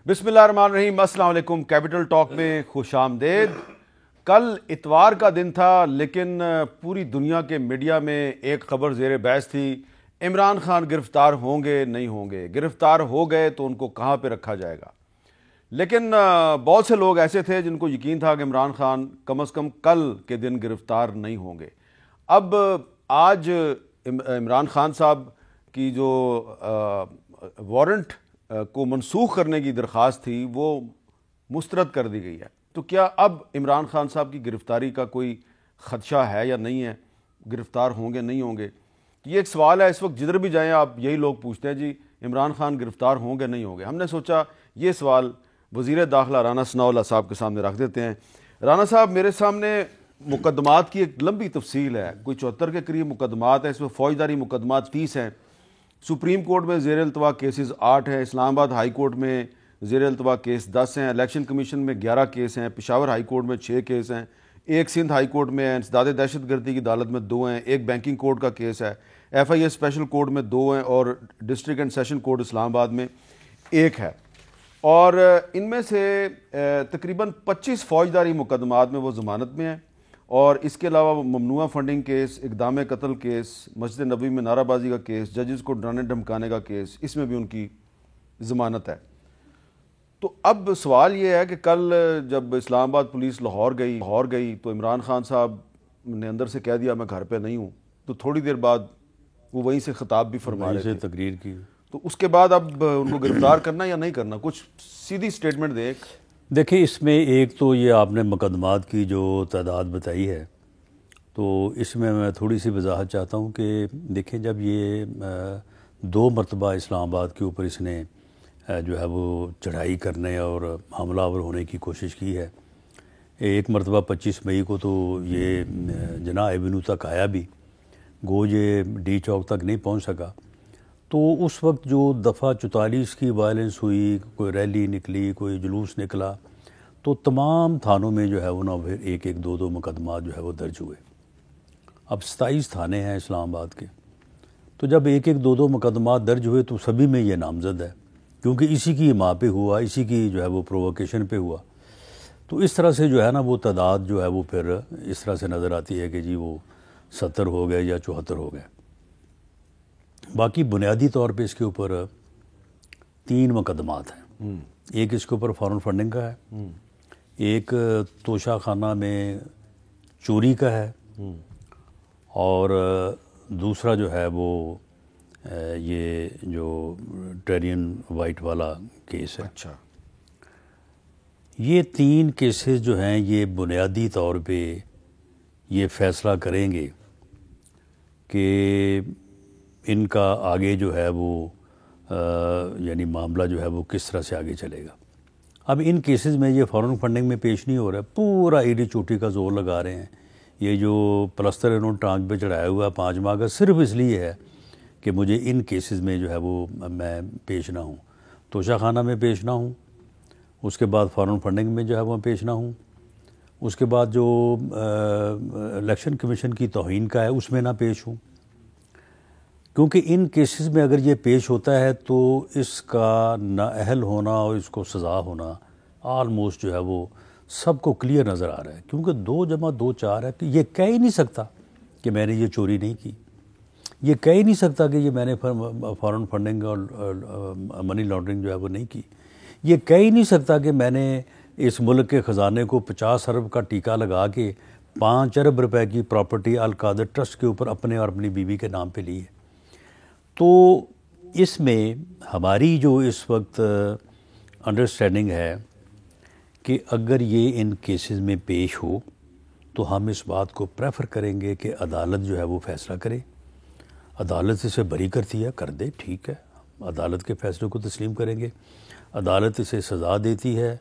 بسم اللہ الرحمن الرحیم۔ السلام علیکم۔ کیپٹل ٹاک میں خوش آمدید۔ کل اتوار کا دن تھا، لیکن پوری دنیا کے میڈیا میں ایک خبر زیر بحث تھی، عمران خان گرفتار ہوں گے نہیں ہوں گے، گرفتار ہو گئے تو ان کو کہاں پہ رکھا جائے گا۔ لیکن بہت سے لوگ ایسے تھے جن کو یقین تھا کہ عمران خان کم از کم کل کے دن گرفتار نہیں ہوں گے۔ اب آج عمران خان صاحب کی جو وارنٹ کو منسوخ کرنے کی درخواست تھی وہ مسترد کر دی گئی ہے۔ تو کیا اب عمران خان صاحب کی گرفتاری کا کوئی خدشہ ہے یا نہیں ہے؟ گرفتار ہوں گے نہیں ہوں گے؟ یہ ایک سوال ہے، اس وقت جدھر بھی جائیں آپ یہی لوگ پوچھتے ہیں جی عمران خان گرفتار ہوں گے نہیں ہوں گے۔ ہم نے سوچا یہ سوال وزیر داخلہ رانا ثناءاللہ صاحب کے سامنے رکھ دیتے ہیں۔ رانا صاحب، میرے سامنے مقدمات کی ایک لمبی تفصیل ہے، کوئی 74 کے قریب مقدمات ہیں، اس میں فوجداری مقدمات 30 ہیں، سپریم کورٹ میں زیر التوا کیسز 8 ہیں، اسلام آباد ہائی کورٹ میں زیر التوا کیس 10 ہیں، الیکشن کمیشن میں 11 کیس ہیں، پشاور ہائی کورٹ میں 6 کیس ہیں، ایک سندھ ہائی کورٹ میں انسداد دہشت گردی کی عدالت میں 2 ہیں، ایک بینکنگ کورٹ کا کیس ہے، F I A special court میں 2 ہیں، اور district and session court Islamabad میں 1 ہے۔ اور ان میں سے تقریباً 25 فوجداری مقدمات میں وہ ضمانت میں ہیں، اور اس کے علاوہ ممنوعہ فنڈنگ کیس، اقدام قتل کیس، مسجد نبوی میں نعرہ بازی کا کیس، ججز کو ڈرانے دھمکانے کا کیس، اس میں بھی ان کی ضمانت ہے۔ تو اب سوال یہ ہے کہ کل جب اسلام آباد پولیس لاہور گئی تو عمران خان صاحب نے اندر سے کہہ دیا میں گھر پہ نہیں ہوں، تو تھوڑی دیر بعد وہ وہیں سے خطاب بھی فرما رہے تھے، تقریر کی۔ تو اس کے بعد اب ان کو گرفتار کرنا یا نہیں کرنا، کچھ سیدھی سٹیٹمنٹ دیں۔ دیکھیں، اس میں ایک تو یہ آپ نے مقدمات کی جو تعداد بتائی ہے، تو اس میں تھوڑی سی وضاحت چاہتا ہوں کہ دیکھیں، جب یہ 2 مرتبہ اسلام آباد کے اوپر اس نے جو ہے وہ چڑھائی کرنے اور حملہ آور ہونے کی کوشش کی ہے۔ ایک مرتبہ 25 مئی کو تو یہ جناح ایونیو تک آیا بھی، گو یہ ڈی چوک تک نہیں پہنچ سکا۔ تو اس وقت جو دفعہ 44 کی وائلنس ہوئی، کوئی ریلی نکلی، کوئی جلوس نکلا، تو تمام تھانوں میں جو ہے وہ پھر ایک 2 مقدمات جو ہے وہ درج ہوئے۔ اب 27 تھانے ہیں اسلام آباد کے، تو جب ایک 2 مقدمات درج ہوئے تو سبھی میں یہ نامزد ہے، کیونکہ اسی کی ماں پہ ہوا، اسی کی جو ہے وہ پرووکیشن پہ ہوا۔ تو اس طرح سے جو ہے نا وہ تعداد جو ہے وہ پھر اس طرح سے نظر آتی ہے کہ جی وہ 70 ہو گئے یا 74 ہو گئے۔ باقی بنیادی طور پہ اس کے اوپر 3 مقدمات ہیں۔ ایک اس کے اوپر فارن فنڈنگ کا ہے، ایک توشہ خانہ میں چوری کا ہے، اور دوسرا جو ہے وہ یہ جو ٹیرین وائٹ والا کیس ہے۔ اچھا، یہ 3 کیسز جو ہیں یہ بنیادی طور پہ یہ فیصلہ کریں گے کہ ان کا آگے جو ہے وہ یعنی معاملہ جو ہے وہ کس طرح سے آگے چلے گا۔ اب ان کیسز میں یہ فارن فنڈنگ میں پیش نہیں ہو رہا ہے، پورا ایڑی چوٹی کا زور لگا رہے ہیں۔ یہ جو پلستر انہوں نے ٹانک پہ چڑھایا ہوا ہے 5 ماہ کا، صرف اس لیے ہے کہ مجھے ان کیسز میں جو ہے وہ میں پیش نہ ہوں، توشہ خانہ میں پیش نہ ہوں، اس کے بعد فارن فنڈنگ میں جو ہے وہ پیش نہ ہوں، اس کے بعد جو الیکشن کمیشن کی توہین کا ہے اس میں نہ پیش ہوں۔ کیونکہ ان کیسز میں اگر یہ پیش ہوتا ہے تو اس کا نااہل ہونا اور اس کو سزا ہونا آلموسٹ جو ہے وہ سب کو کلیئر نظر آ رہا ہے، کیونکہ 2 + 2 4 ہے کہ یہ کہہ ہی نہیں سکتا کہ میں نے یہ چوری نہیں کی، یہ کہہ ہی نہیں سکتا کہ یہ میں نے فارن فنڈنگ اور منی لانڈرنگ جو ہے وہ نہیں کی، یہ کہہ ہی نہیں سکتا کہ میں نے اس ملک کے خزانے کو 50 ارب کا ٹیکہ لگا کے 5 ارب روپے کی پراپرٹی القادر ٹرسٹ کے اوپر اپنے اور اپنی بیوی کے نام پہ لی ہے۔ تو اس میں ہماری جو اس وقت انڈرسٹینڈنگ ہے کہ اگر یہ ان کیسز میں پیش ہو تو ہم اس بات کو پریفر کریں گے کہ عدالت جو ہے وہ فیصلہ کرے۔ عدالت اسے بری کرتی ہے، کر دے، ٹھیک ہے، عدالت کے فیصلے کو تسلیم کریں گے۔ عدالت اسے سزا دیتی ہے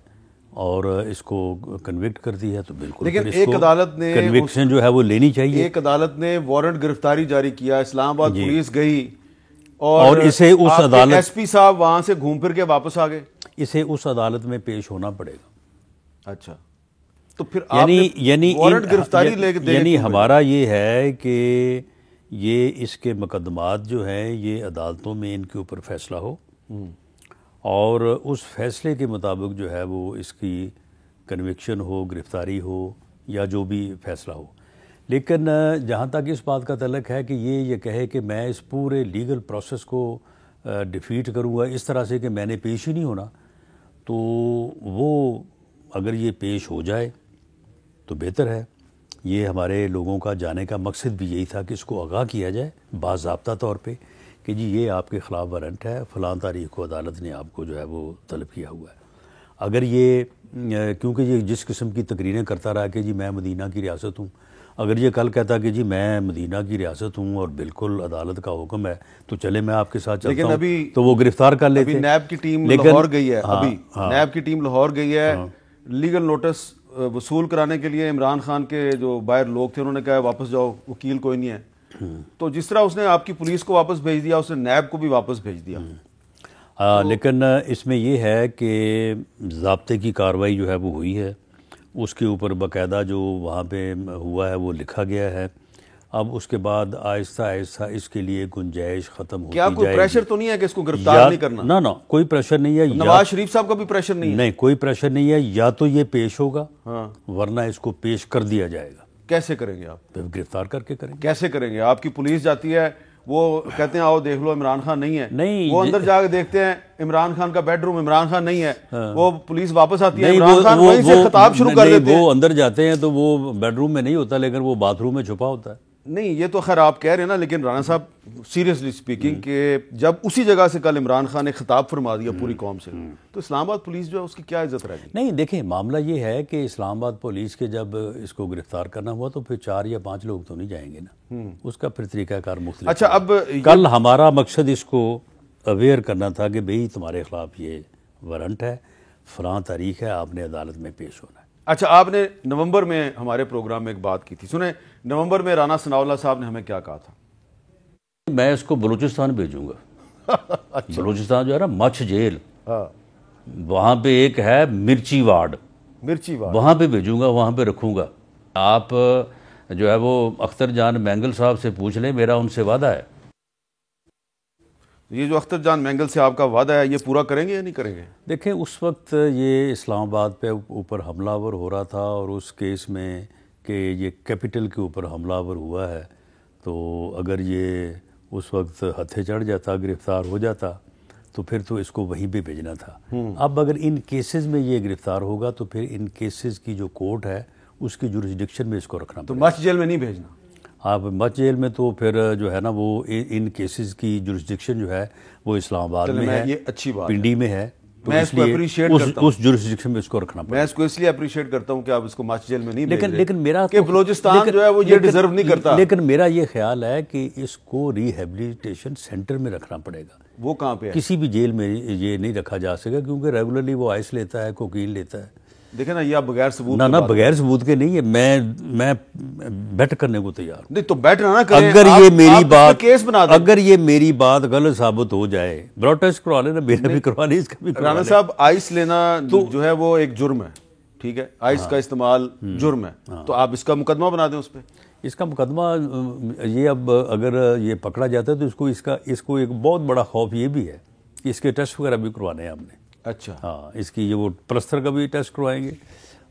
اور اس کو کنوکٹ کرتی ہے تو بالکل، لیکن ایک عدالت نے کنوکشن جو ہے وہ لینی چاہیے۔ ایک عدالت نے وارنٹ گرفتاری جاری کیا، اسلام آباد پولیس گئی اور اسے اس عدالت ایس پی صاحب وہاں سے گھوم پھر کے واپس آ گئے، اسے اس عدالت میں پیش ہونا پڑے گا۔ اچھا، تو پھر وارنٹ گرفتاری لے کے یعنی ہمارا یہ ہے کہ یہ اس کے مقدمات جو ہیں یہ عدالتوں میں ان کے اوپر فیصلہ ہو، اور اس فیصلے کے مطابق جو ہے وہ اس کی کنوکشن ہو، گرفتاری ہو یا جو بھی فیصلہ ہو. لیکن جہاں تک اس بات کا تعلق ہے کہ یہ کہے کہ میں اس پورے لیگل پروسیس کو ڈیفیٹ کروں گا اس طرح سے کہ میں نے پیش ہی نہیں ہونا، تو وہ اگر یہ پیش ہو جائے تو بہتر ہے. یہ ہمارے لوگوں کا جانے کا مقصد بھی یہی تھا کہ اس کو آگاہ کیا جائے باضابطہ طور پہ کہ جی یہ آپ کے خلاف وارنٹ ہے، فلاں تاریخ کو عدالت نے آپ کو جو ہے وہ طلب کیا ہوا ہے. اگر یہ کیونکہ یہ جس قسم کی تقریریں کرتا رہا کہ جی میں مدینہ کی ریاست ہوں، اگر یہ کل کہتا کہ جی میں مدینہ کی ریاست ہوں اور بالکل عدالت کا حکم ہے تو چلے میں آپ کے ساتھ چلتا ہوں، ابھی تو وہ گرفتار کر لیتے. ابھی نیب کی ٹیم لاہور گئی ہے، ابھی نیب کی ٹیم لاہور گئی ہے لیگل نوٹس وصول کرانے کے لیے. عمران خان کے جو باہر لوگ تھے انہوں نے کہا واپس جاؤ، وکیل کوئی نہیں ہے. تو جس طرح اس نے آپ کی پولیس کو واپس بھیج دیا، اس نے نیب کو بھی واپس بھیج دیا. لیکن اس میں یہ ہے کہ ضابطے کی کارروائی جو ہے وہ ہوئی ہے، اس کے اوپر باقاعدہ جو وہاں پہ ہوا ہے وہ لکھا گیا ہے. اب اس کے بعد آہستہ آہستہ اس کے لیے گنجائش ختم ہوتی جائے گی. کیا کوئی پریشر تو نہیں ہے کہ اس کو گرفتار نہیں کرنا؟ نہ کوئی پریشر نہیں ہے. نواز شریف صاحب کا بھی پریشر نہیں ہے؟ نہیں، کوئی پریشر نہیں ہے. یا تو یہ پیش ہوگا ورنہ اس کو پیش کر دیا جائے گا. کیسے کریں گے آپ؟ گرفتار کر کے کریں گے. کیسے کریں گے؟ آپ کی پولیس جاتی ہے، وہ کہتے ہیں آؤ دیکھ لو عمران خان نہیں ہے، وہ اندر جا کے دیکھتے ہیں عمران خان کا بیڈ روم، عمران خان نہیں ہے، وہ پولیس واپس آتی ہے، عمران خان وہیں سے خطاب شروع کر دیتے ہیں. وہ اندر جاتے ہیں تو وہ بیڈ روم میں نہیں ہوتا لیکن وہ باتھ روم میں چھپا ہوتا ہے. نہیں یہ تو خیر آپ کہہ رہے ہیں نا، لیکن رانا صاحب سیریسلی سپیکنگ کہ جب اسی جگہ سے کل عمران خان نے خطاب فرما دیا پوری قوم سے، تو اسلام آباد پولیس جو ہے اس کی کیا عزت رہ گئی؟ نہیں دیکھیں، معاملہ یہ ہے کہ اسلام آباد پولیس کے جب اس کو گرفتار کرنا ہوا تو پھر 4 یا 5 لوگ تو نہیں جائیں گے نا، اس کا پھر طریقہ کار مختلف. اچھا، اب کل ہمارا مقصد اس کو اویئر کرنا تھا کہ بھئی تمہارے خلاف یہ وارنٹ ہے، فلاں تاریخ ہے، آپ نے عدالت میں پیش ہونا ہے. اچھا، آپ نے نومبر میں ہمارے پروگرام میں ایک بات کی تھی، سنیں نومبر میں رانا ثناء اللہ صاحب نے ہمیں کیا کہا تھا؟ میں اس کو بلوچستان بھیجوں گا. بلوچستان جو ہے نا مچھ جیل، وہاں پہ ایک ہے مرچی وارڈ، وہاں پہ بھیجوں گا، وہاں پہ رکھوں گا. آپ جو ہے وہ اختر جان مینگل صاحب سے پوچھ لیں، میرا ان سے وعدہ ہے. یہ جو اختر جان مینگل سے آپ کا وعدہ ہے یہ پورا کریں گے یا نہیں کریں گے؟ دیکھیں اس وقت یہ اسلام آباد پہ اوپر حملہ آور ہو رہا تھا اور اس کیس میں کہ یہ کیپٹل کے اوپر حملہ آور ہوا ہے، تو اگر یہ اس وقت ہتھے چڑھ جاتا، گرفتار ہو جاتا تو پھر تو اس کو وہیں پہ بھیجنا تھا. اب اگر ان کیسز میں یہ گرفتار ہوگا تو پھر ان کیسز کی جو کورٹ ہے اس کی جورسڈکشن میں اس کو رکھنا تو مچھ جیل میں نہیں بھیجنا. آپ مچ جیل میں تو پھر جو ہے نا وہ ان کیسز کی جورسڈکشن جو ہے وہ اسلام آباد میں ہے، یہ اچھی بات پنڈی میں ہے. میں اس کو اپریشیٹ کرتا ہوں، اس جورسڈکشن میں اس کو رکھنا پڑے. میں اس کو اس لیے اپریشیٹ کرتا ہوں کہ آپ اس کو مچھ جیل میں نہیں بھیج رہے، لیکن میرا کہ بلوچستان جو ہے وہ یہ ڈیزرو نہیں کرتا. لیکن میرا یہ خیال ہے کہ اس کو ریہیبلیٹیشن سینٹر میں رکھنا پڑے گا. وہ کہاں پہ ہے؟ کسی بھی جیل میں یہ نہیں رکھا جا سکے کیونکہ ریگولرلی وہ آئس لیتا ہے، کوکین لیتا ہے. دیکھیں نا، یہ آپ بغیر ثبوت نہ بغیر ثبوت کے نہیں ہے. میں بیٹ کرنے کو تیار ہوں. نہیں تو بیٹ نہ کریں. اگر یہ میری بات غلط ثابت ہو جائے، بلڈ ٹیسٹ کروا لینا، میرا بھی کروا لیں، اس کا بھی کروا لیں. رانا صاحب آئس لینا جو ہے وہ ایک جرم ہے، ٹھیک ہے، آئس کا استعمال جرم ہے، تو آپ اس کا مقدمہ بنا دیں اس پہ. اس کا مقدمہ یہ اب اگر یہ پکڑا جاتا ہے تو اس کو ایک بہت بڑا خوف یہ بھی ہے کہ اس کے ٹیسٹ وغیرہ بھی کروانے ہیں ہم نے. اچھا، ہاں، اس کی یہ وہ پلستر کا بھی ٹیسٹ کروائیں گے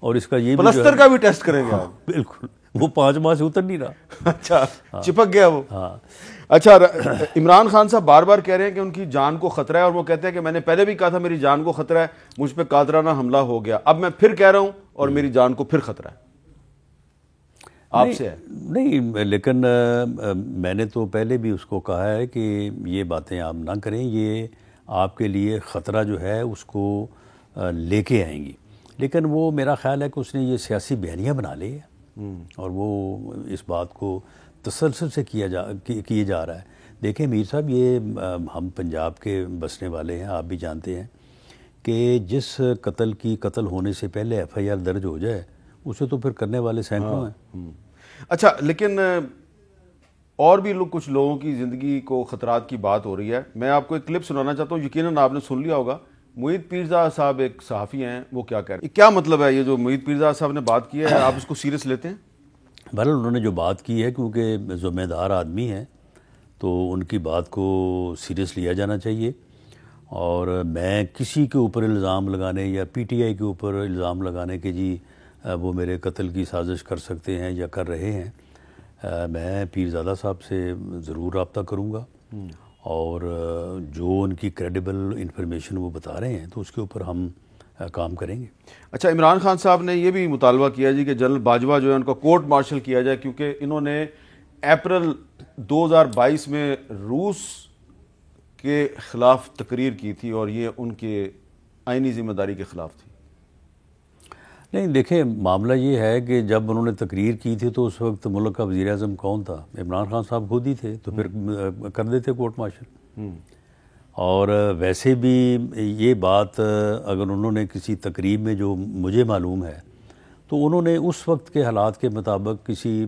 اور اس کا یہ پلستر کا بھی ٹیسٹ کریں گے آپ؟ بالکل، وہ 5 ماہ سے اتر نہیں رہا. اچھا، چپک گیا وہ. ہاں. اچھا، عمران خان صاحب بار بار کہہ رہے ہیں کہ ان کی جان کو خطرہ ہے، اور وہ کہتے ہیں کہ میں نے پہلے بھی کہا تھا میری جان کو خطرہ ہے، مجھ پہ قاتلانہ حملہ ہو گیا، اب میں پھر کہہ رہا ہوں اور میری جان کو پھر خطرہ ہے. آپ سے ہے؟ نہیں، لیکن میں نے تو پہلے بھی اس کو کہا ہے کہ یہ باتیں آپ نہ کریں، یہ آپ کے لیے خطرہ جو ہے اس کو لے کے آئیں گی. لیکن وہ میرا خیال ہے کہ اس نے یہ سیاسی بیانیہ بنا لی ہے اور وہ اس بات کو تسلسل سے کیے جا رہا ہے. دیکھیں میر صاحب، یہ ہم پنجاب کے بسنے والے ہیں، آپ بھی جانتے ہیں کہ جس قتل ہونے سے پہلے FIR درج ہو جائے اسے تو پھر کرنے والے سینکڑوں ہیں. اچھا، لیکن اور بھی کچھ لوگوں کی زندگی کو خطرات کی بات ہو رہی ہے. میں آپ کو ایک کلپ سنانا چاہتا ہوں، یقیناً آپ نے سن لیا ہوگا. معید پیرزا صاحب ایک صحافی ہیں، وہ کیا کہہ رہے ہیں؟ کیا مطلب ہے یہ جو معید پیرزا صاحب نے بات کی ہے، آپ اس کو سیریس لیتے ہیں؟ بہرحال انہوں نے جو بات کی ہے، کیونکہ ذمہ دار آدمی ہیں تو ان کی بات کو سیریس لیا جانا چاہیے. اور میں کسی کے اوپر الزام لگانے یا پی ٹی آئی کے اوپر الزام لگانے کہ جی وہ میرے قتل کی سازش کر سکتے ہیں یا کر رہے ہیں، میں پیرزادہ صاحب سے ضرور رابطہ کروں گا، اور جو ان کی کریڈیبل انفارمیشن وہ بتا رہے ہیں تو اس کے اوپر ہم کام کریں گے۔ اچھا، عمران خان صاحب نے یہ بھی مطالبہ کیا جی کہ جنرل باجوہ جو ہے ان کو کورٹ مارشل کیا جائے، کیونکہ انہوں نے اپریل 2022 میں روس کے خلاف تقریر کی تھی اور یہ ان کے آئینی ذمہ داری کے خلاف تھی۔ نہیں دیکھیں، معاملہ یہ ہے کہ جب انہوں نے تقریر کی تھی تو اس وقت ملک کا وزیر اعظم کون تھا؟ عمران خان صاحب خود ہی تھے، تو پھر کر دیتے کورٹ مارشل۔ اور ویسے بھی یہ بات اگر انہوں نے کسی تقریب میں، جو مجھے معلوم ہے، تو انہوں نے اس وقت کے حالات کے مطابق کسی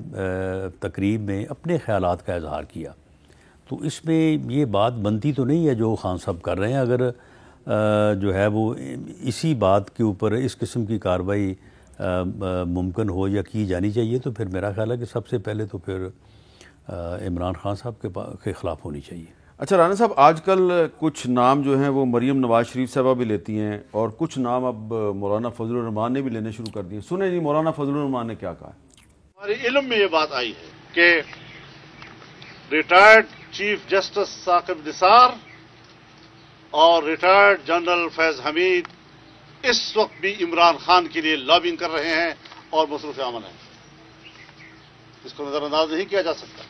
تقریب میں اپنے خیالات کا اظہار کیا، تو اس میں یہ بات بنتی تو نہیں ہے جو خان صاحب کر رہے ہیں۔ اگر جو ہے وہ اسی بات کے اوپر اس قسم کی کارروائی ممکن ہو یا کی جانی چاہیے، تو پھر میرا خیال ہے کہ سب سے پہلے تو پھر عمران خان صاحب کے خلاف ہونی چاہیے۔ اچھا رانا صاحب، آج کل کچھ نام جو ہیں وہ مریم نواز شریف صاحبہ بھی لیتی ہیں، اور کچھ نام اب مولانا فضل الرحمان نے بھی لینے شروع کر دیے۔ سنیں جی مولانا فضل الرحمان نے کیا کہا ہے۔ ہمارے علم میں یہ بات آئی ہے کہ retired chief justice Saqib Nisar اور ریٹائرڈ جنرل فیض حمید اس وقت بھی عمران خان کے لیے لابنگ کر رہے ہیں اور مصروف عمل ہیں، اس کو نظر انداز نہیں کیا جا سکتا۔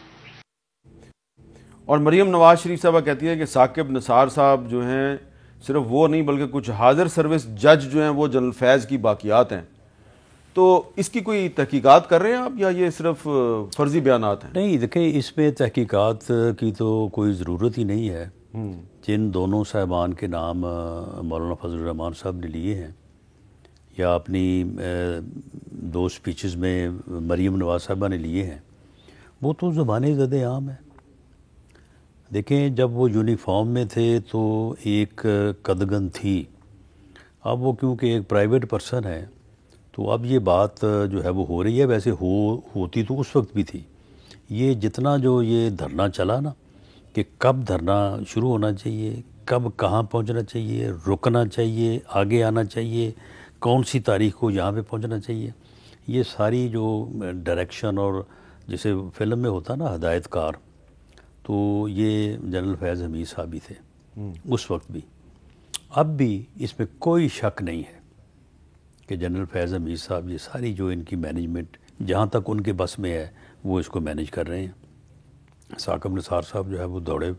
اور مریم نواز شریف صاحبہ کہتی ہے کہ ثاقب نثار صاحب جو ہیں صرف وہ نہیں بلکہ کچھ حاضر سروس جج جو ہیں وہ جنرل فیض کی باقیات ہیں، تو اس کی کوئی تحقیقات کر رہے ہیں آپ یا یہ صرف فرضی بیانات ہیں؟ نہیں دیکھیں، اس میں تحقیقات کی تو کوئی ضرورت ہی نہیں ہے۔ جن دونوں صاحبان کے نام مولانا فضل الرحمان صاحب نے لیے ہیں، یا اپنی دو سپیچز میں مریم نواز صاحبہ نے لیے ہیں، وہ تو زبان زد عام ہے۔ دیکھیں، جب وہ یونیفارم میں تھے تو ایک قدغن تھی، اب وہ کیونکہ ایک پرائیویٹ پرسن ہے تو اب یہ بات جو ہے وہ ہو رہی ہے، ویسے ہوتی تو اس وقت بھی تھی۔ یہ جتنا جو یہ دھرنا چلا نا، کہ کب دھرنا شروع ہونا چاہیے، کب کہاں پہنچنا چاہیے، رکنا چاہیے، آگے آنا چاہیے، کون سی تاریخ کو یہاں پہ پہنچنا چاہیے، یہ ساری جو ڈائریکشن اور جیسے فلم میں ہوتا نا ہدایت کار، تو یہ جنرل فیض حمید صاحب ہی تھے اس وقت بھی۔ اب بھی اس میں کوئی شک نہیں ہے کہ جنرل فیض حمید صاحب یہ ساری جو ان کی مینجمنٹ جہاں تک ان کے بس میں ہے وہ اس کو مینج کر رہے ہیں۔ ثاقب نثار صاحب جو ہے وہ دوڑے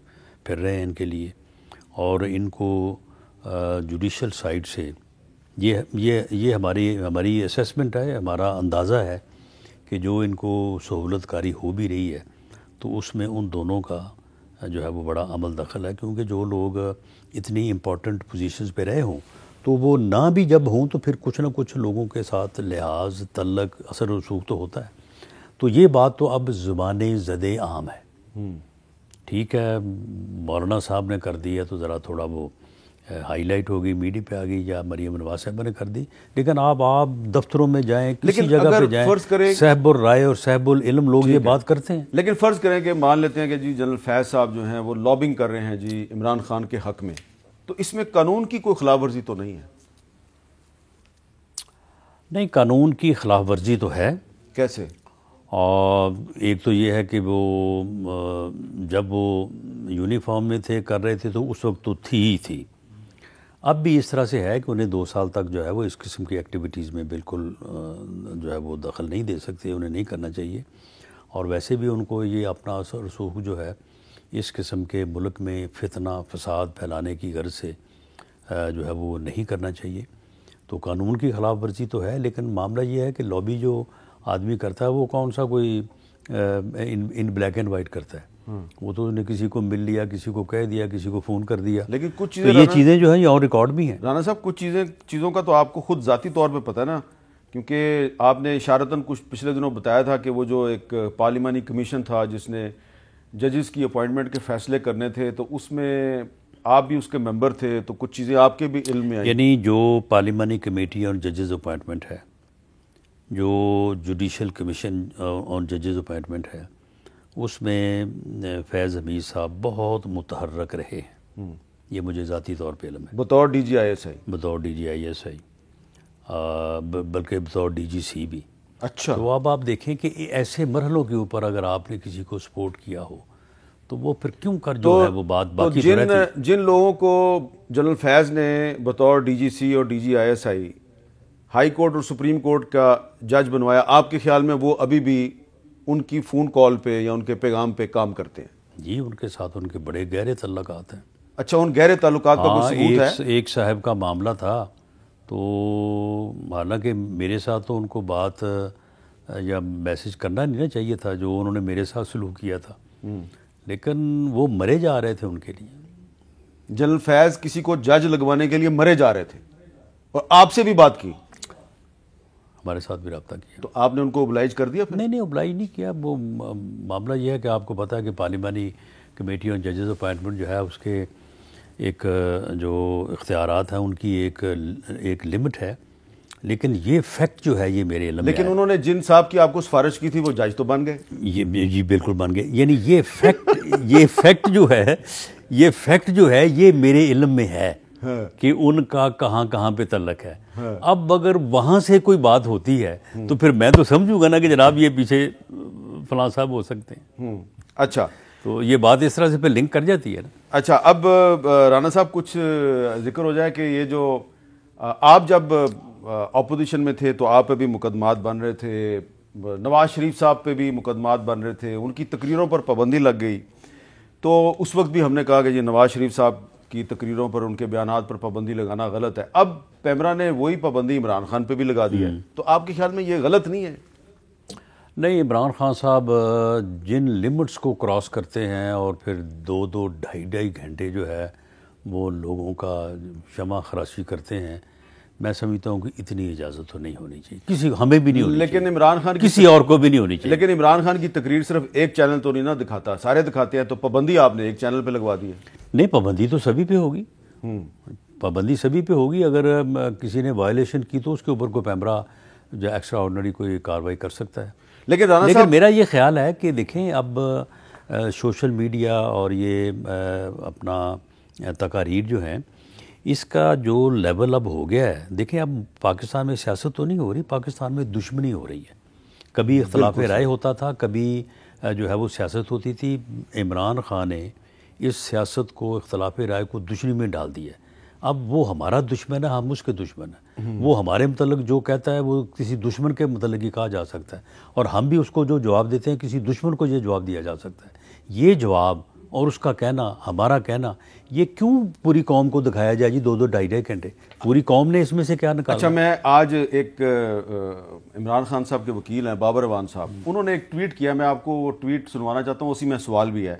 پھر رہے ہیں ان کے لیے، اور ان کو جوڈیشل سائڈ سے یہ ہماری اسیسمنٹ ہے، ہمارا اندازہ ہے کہ جو ان کو سہولت کاری ہو بھی رہی ہے تو اس میں ان دونوں کا جو ہے وہ بڑا عمل دخل ہے، کیونکہ جو لوگ اتنی امپورٹنٹ پوزیشنز پہ رہے ہوں تو وہ نہ بھی جب ہوں تو پھر کچھ نہ کچھ لوگوں کے ساتھ لحاظ، تعلق، اثر و رسوخ تو ہوتا ہے۔ تو یہ بات تو اب زبان زد عام ہے۔ ٹھیک ہے، مولانا صاحب نے کر دی ہے تو ذرا تھوڑا وہ ہائی لائٹ ہو گئی، میڈیا پہ آ گئی، یا مریم نواز صاحبہ نے کر دی، لیکن آپ دفتروں میں جائیں، کسی جگہ پہ جائیں، صاحب الرائے اور صاحب العلم لوگ یہ بات کرتے ہیں۔ لیکن فرض کریں کہ مان لیتے ہیں کہ جی جنرل فیض صاحب جو ہیں وہ لابنگ کر رہے ہیں جی عمران خان کے حق میں، تو اس میں قانون کی کوئی خلاف ورزی تو نہیں ہے؟ نہیں، قانون کی خلاف ورزی تو ہے۔ کیسے؟ اور ایک تو یہ ہے کہ وہ جب وہ یونیفارم میں تھے، کر رہے تھے، تو اس وقت تو تھی ہی تھی۔ اب بھی اس طرح سے ہے کہ انہیں 2 سال تک جو ہے وہ اس قسم کی ایکٹیویٹیز میں بالکل جو ہے وہ دخل نہیں دے سکتے، انہیں نہیں کرنا چاہیے، اور ویسے بھی ان کو یہ اپنا اثر رسوخ جو ہے اس قسم کے ملک میں فتنہ فساد پھیلانے کی غرض سے جو ہے وہ نہیں کرنا چاہیے۔ تو قانون کی خلاف ورزی تو ہے، لیکن معاملہ یہ ہے کہ لابی جو آدمی کرتا ہے وہ کون سا کوئی ان بلیک اینڈ وائٹ کرتا ہے، وہ تو نے کسی کو مل لیا، کسی کو کہہ دیا، کسی کو فون کر دیا، لیکن کچھ تو یہ چیزیں جو ہیں یہ اور ریکارڈ بھی ہیں۔ رانا صاحب، کچھ چیزوں کا تو آپ کو خود ذاتی طور پہ پتہ ہے نا، کیونکہ آپ نے اشارتاً کچھ پچھلے دنوں بتایا تھا کہ وہ جو ایک پارلیمانی کمیشن تھا جس نے ججز کی اپوائنٹمنٹ کے فیصلے کرنے تھے، تو اس میں آپ بھی اس کے ممبر تھے، تو کچھ چیزیں آپ کے بھی علم میں آئیں۔ یعنی جو پارلیمانی کمیٹی آن ججز اپوائنٹمنٹ ہے، جو جوڈیشل کمیشن آن ججز اپوائنٹمنٹ ہے، اس میں فیض حمید صاحب بہت متحرک رہے ہیں، یہ مجھے ذاتی طور پہ علم ہے، بطور ڈی جی آئی ایس آئی؟ بطور ڈی جی آئی ایس آئی، بلکہ بطور ڈی جی سی بھی۔ اچھا، تو اب آپ دیکھیں کہ ایسے مرحلوں کے اوپر اگر آپ نے کسی کو سپورٹ کیا ہو تو وہ پھر کیوں کر جو ہے وہ بات باقی تو رہتی۔ جن لوگوں کو جنرل فیض نے بطور ڈی جی سی اور D G I S I high court اور سپریم کورٹ کا جج بنوایا، آپ کے خیال میں وہ ابھی بھی ان کی فون کال پہ یا ان کے پیغام پہ کام کرتے ہیں؟ جی، ان کے ساتھ ان کے بڑے گہرے تعلقات ہیں۔ اچھا، ان گہرے تعلقات کا کوئی ثبوت ہے؟ ایک صاحب کا معاملہ تھا، تو حالانکہ میرے ساتھ تو ان کو بات یا میسج کرنا نہیں نا چاہیے تھا جو انہوں نے میرے ساتھ سلوک کیا تھا، لیکن وہ مرے جا رہے تھے ان کے لیے۔ جنرل فیض کسی کو جج لگوانے کے لیے مرے جا رہے تھے اور آپ سے بھی بات کی؟ ہمارے ساتھ بھی رابطہ کیا۔ تو آپ نے ان کو اوبلائج کر دیا پھر؟ نہیں اوبلائج نہیں کیا۔ وہ معاملہ یہ ہے کہ آپ کو پتہ ہے کہ پارلیمانی کمیٹی آن ججز اپائنٹمنٹ جو ہے اس کے ایک جو اختیارات ہیں ان کی ایک لمٹ ہے، لیکن یہ فیکٹ جو ہے یہ میرے علم میں لیکن انہوں نے جن صاحب کی آپ کو سفارش کی تھی وہ جج تو بن گئے؟ جی بالکل بن گئے، یعنی یہ فیکٹ جو ہے یہ میرے علم میں ہے کہ ان کا کہاں پہ تعلق ہے۔ اب اگر وہاں سے کوئی بات ہوتی ہے تو پھر میں تو سمجھوں گا نا کہ جناب یہ پیچھے فلاں صاحب ہو سکتے ہیں۔ اچھا، تو یہ بات اس طرح سے پہ لنک کر جاتی ہے نا۔ اچھا، اب رانا صاحب کچھ ذکر ہو جائے کہ یہ جو آپ جب اپوزیشن میں تھے تو آپ پہ بھی مقدمات بن رہے تھے، نواز شریف صاحب پہ بھی مقدمات بن رہے تھے، ان کی تقریروں پر پابندی لگ گئی، تو اس وقت بھی ہم نے کہا کہ یہ نواز شریف صاحب کی تقریروں پر ان کے بیانات پر پابندی لگانا غلط ہے۔ اب پیمرا نے وہی پابندی عمران خان پہ بھی لگا دی ہے، تو آپ کے خیال میں یہ غلط نہیں ہے؟ نہیں، عمران خان صاحب جن لمٹس کو کراس کرتے ہیں اور پھر 2 ڈھائی گھنٹے جو ہے وہ لوگوں کا شمع خراشی کرتے ہیں، میں سمجھتا ہوں کہ اتنی اجازت تو نہیں ہونی چاہیے، ہمیں بھی نہیں ہونی چاہیے، لیکن عمران خان کسی اور کو بھی نہیں ہونی چاہیے۔ لیکن عمران خان کی تقریر صرف ایک چینل تو نہیں نا دکھاتا، سارے دکھاتے ہیں، تو پابندی آپ نے ایک چینل پہ لگوا دی ہے۔ نہیں، پابندی تو سبھی پہ ہوگی، پابندی سبھی پہ ہوگی۔ اگر کسی نے وائلیشن کی تو اس کے اوپر کوئی پیمرا جو ایکسٹرا آرڈنری کوئی کارروائی کر سکتا ہے۔ لیکن میرا یہ خیال ہے کہ دیکھیں اب سوشل میڈیا اور یہ اپنا تقاریر جو ہیں اس کا جو لیول اب ہو گیا ہے، دیکھیں اب پاکستان میں سیاست تو نہیں ہو رہی، پاکستان میں دشمنی ہو رہی ہے۔ کبھی اختلاف رائے ہوتا تھا، کبھی جو ہے وہ سیاست ہوتی تھی۔ عمران خان نے اس سیاست کو، اختلاف رائے کو دشمنی میں ڈال دیا ہے۔ اب وہ ہمارا دشمن ہے، ہم اس کے دشمن ہیں۔ وہ ہمارے متعلق جو کہتا ہے وہ کسی دشمن کے متعلق ہی کہا جا سکتا ہے، اور ہم بھی اس کو جو جواب دیتے ہیں کسی دشمن کو یہ جواب دیا جا سکتا ہے۔ یہ جواب اور اس کا کہنا، ہمارا کہنا، یہ کیوں پوری قوم کو دکھایا جائے؟ جی 2 ڈھائی گھنٹے پوری قوم نے اس میں سے کیا نکالا؟ اچھا، میں آج ایک عمران خان صاحب کے وکیل ہیں بابر اعوان صاحب، انہوں نے ایک ٹویٹ کیا، میں آپ کو وہ ٹویٹ سنوانا چاہتا ہوں، اسی میں سوال بھی ہے۔